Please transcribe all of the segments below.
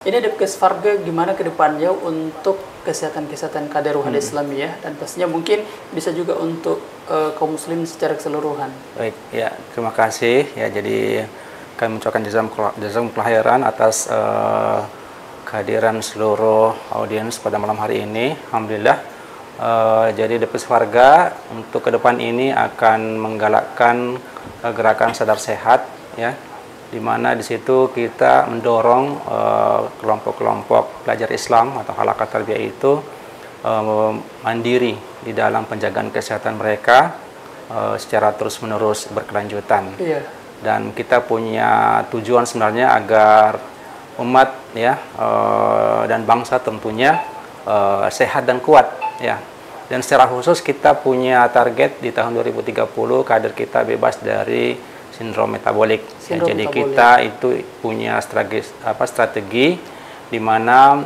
Ini Depkes Farga gimana ke depannya untuk kesehatan kader Wahadah Islamiyah, dan pastinya mungkin bisa juga untuk kaum muslim secara keseluruhan. Baik, ya, terima kasih ya. Jadi kami mengucapkan jazakumullah khairan atas kehadiran seluruh audiens pada malam hari ini. Alhamdulillah. Jadi Depkes Farga untuk ke depan ini akan menggalakkan gerakan sadar sehat, ya, di mana di situ kita mendorong kelompok-kelompok pelajar Islam atau halakat tarbiyah itu mandiri di dalam penjagaan kesehatan mereka secara terus-menerus berkelanjutan. Iya. Dan kita punya tujuan sebenarnya agar umat, ya, dan bangsa tentunya sehat dan kuat, ya. Dan secara khusus kita punya target di tahun 2030 kader kita bebas dari sindrom metabolik. Jadi kita itu punya strategi di mana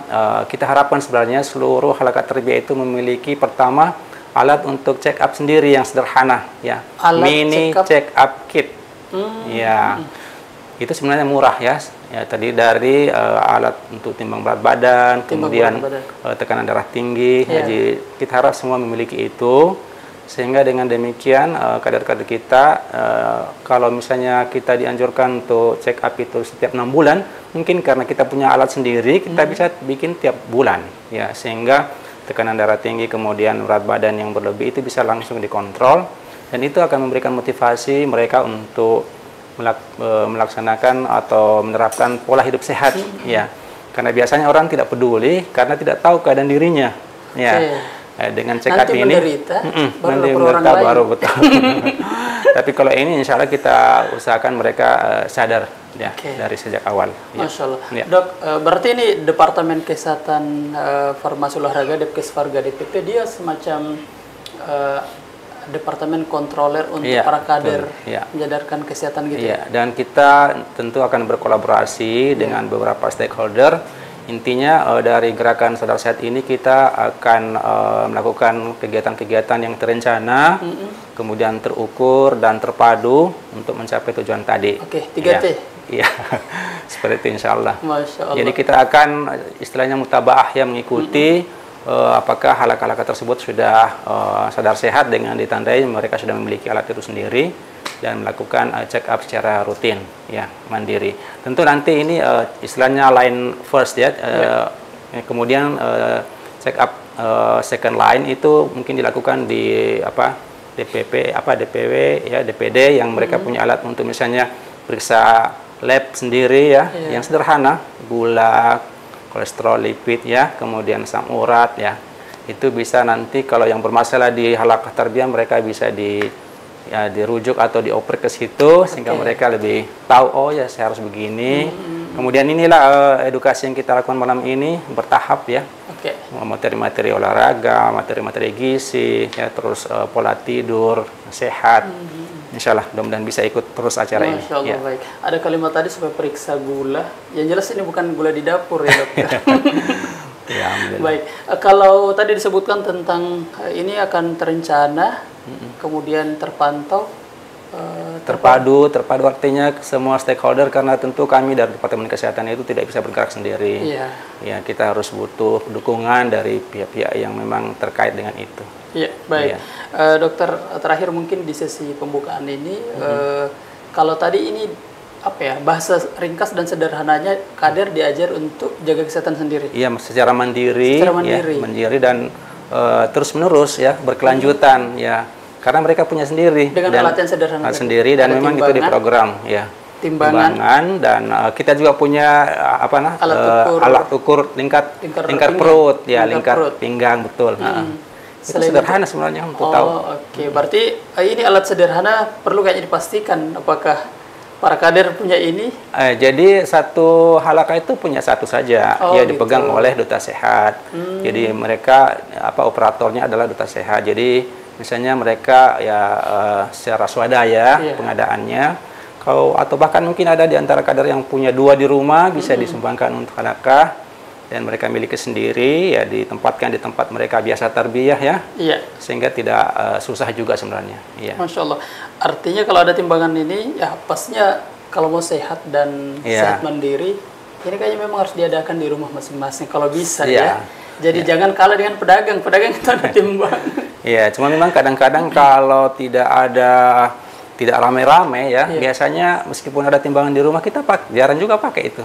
kita harapkan sebenarnya seluruh halakat tarbiyah itu memiliki pertama alat untuk check up sendiri yang sederhana, ya. Mini check up kit. Ya. Itu sebenarnya murah, ya. Ya, tadi dari alat untuk timbang berat badan, kemudian tekanan darah tinggi. Yeah. Jadi kita harap semua memiliki itu. Sehingga dengan demikian kader-kader kita, kalau misalnya kita dianjurkan untuk check up itu setiap 6 bulan, mungkin karena kita punya alat sendiri, kita bisa bikin tiap bulan, ya, sehingga tekanan darah tinggi kemudian berat badan yang berlebih itu bisa langsung dikontrol, dan itu akan memberikan motivasi mereka untuk melaksanakan atau menerapkan pola hidup sehat, ya, karena biasanya orang tidak peduli karena tidak tahu keadaan dirinya, ya. Dengan check up nanti ini menderita baru betul. Tapi kalau ini insya Allah kita usahakan mereka sadar, ya, dari sejak awal. Masya Allah. Ya. Dok, berarti ini Departemen Kesehatan Farmasi Olahraga Depkes Farga DPP dia semacam departemen kontroler untuk para kader, menjadarkan kesehatan gitu. Iya, dan kita tentu akan berkolaborasi dengan beberapa stakeholder. Intinya dari gerakan sadar sehat ini kita akan melakukan kegiatan-kegiatan yang terencana, kemudian terukur dan terpadu untuk mencapai tujuan tadi. Oke, 3T. Iya, seperti itu insya Allah. Masya Allah. Jadi kita akan istilahnya mutabaah, ya, mengikuti apakah halakat-halakat tersebut sudah sadar sehat dengan ditandai mereka sudah memiliki alat itu sendiri dan melakukan check up secara rutin, ya, mandiri. Tentu nanti ini istilahnya line first, ya, kemudian check up second line itu mungkin dilakukan di DPP, DPW, ya, DPD yang mereka punya alat untuk misalnya periksa lab sendiri, ya, yang sederhana, gula, kolesterol, lipid, ya, kemudian asam urat, ya. Itu bisa nanti kalau yang bermasalah di halakat tarbiyah mereka bisa dirujuk atau dioper ke situ, sehingga mereka lebih tahu, oh ya saya harus begini. Kemudian inilah edukasi yang kita lakukan malam ini bertahap, ya. Materi-materi olahraga, materi-materi gizi, ya, terus pola tidur sehat. Insya Allah mudah-mudahan bisa ikut terus acara ini. Masya Allah, baik. Ada kalimat tadi supaya periksa gula. Yang jelas ini bukan gula di dapur, ya, dokter. Ya, baik. Kalau tadi disebutkan tentang ini akan terencana, kemudian terpantau, terpadu artinya semua stakeholder, karena tentu kami dari Departemen Kesehatan itu tidak bisa bergerak sendiri. Ya, kita harus butuh dukungan dari pihak-pihak yang memang terkait dengan itu. Ya, baik. Dokter, terakhir mungkin di sesi pembukaan ini, kalau tadi ini bahasa ringkas dan sederhananya kader diajar untuk jaga kesehatan sendiri. Iya, secara mandiri. Ya, mandiri dan terus-menerus, ya, berkelanjutan, ya. Karena mereka punya sendiri dengan alat yang sederhana sendiri, dan memang itu diprogram, ya. Timbangan dan kita juga punya alat ukur lingkar perut, ya, lingkar pinggang, betul. Itu sederhana sebenarnya untuk tahu. Oke, berarti ini alat sederhana perlu kayaknya dipastikan apakah para kader punya ini. Jadi satu halakah itu punya satu saja, ya, dipegang oleh duta sehat. Jadi mereka operatornya adalah duta sehat. Jadi misalnya mereka, ya, secara swadaya pengadaannya. Atau bahkan mungkin ada di antara kader yang punya 2 di rumah, bisa disumbangkan untuk halakah. Dan mereka miliki sendiri, ya, ditempatkan di tempat mereka biasa tarbiyah, ya. Iya. Sehingga tidak susah juga sebenarnya. Iya. Masya Allah. Artinya kalau ada timbangan ini, ya pastinya kalau mau sehat dan sehat mandiri, Ini kayaknya memang harus diadakan di rumah masing-masing kalau bisa Iya. ya. Jadi jangan kalah dengan pedagang. Pedagang itu ada timbang. Iya, cuma memang kadang-kadang kalau tidak rame-rame ya, biasanya meskipun ada timbangan di rumah kita jarang juga pakai itu.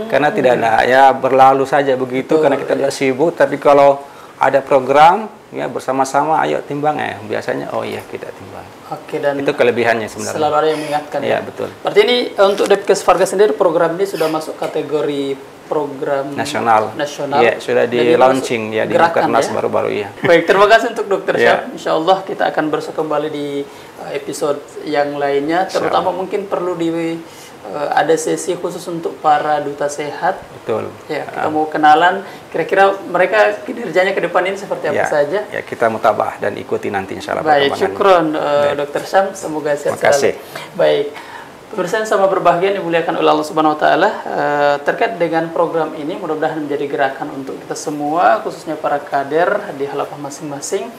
Karena tidak ada, ya berlalu saja begitu. Betul, karena kita sudah sibuk, tapi kalau ada program ya bersama-sama ayo timbang ya, biasanya oh iya kita timbang. Oke, dan Itu kelebihannya sebenarnya. selalu ada yang mengingatkan Iya, ya. betul. Berarti ini untuk Depkes Varga sendiri program ini sudah masuk kategori program Nasional. nasional. Iya, sudah Dan di ini launching masuk ya di gerakan Mukernas ya. baru-baru ya. Baik, terima kasih untuk Dokter Iya. Syam. Insya Allah kita akan bersua kembali di episode yang lainnya. Terutama mungkin perlu ada sesi khusus untuk para duta sehat. Betul. Ya, kita mau kenalan. Kira-kira mereka kinerjanya ke depan ini seperti apa Ya, saja. ya kita mutabah dan ikuti nanti insya Allah Baik, perkembangannya. syukron Dokter Syam. Semoga sehat Terima kasih. selalu. Baik. Pemirsa yang sama berbahagia dimuliakan oleh Allah Subhanahu wa taala, terkait dengan program ini mudah-mudahan menjadi gerakan untuk kita semua khususnya para kader di halaman masing-masing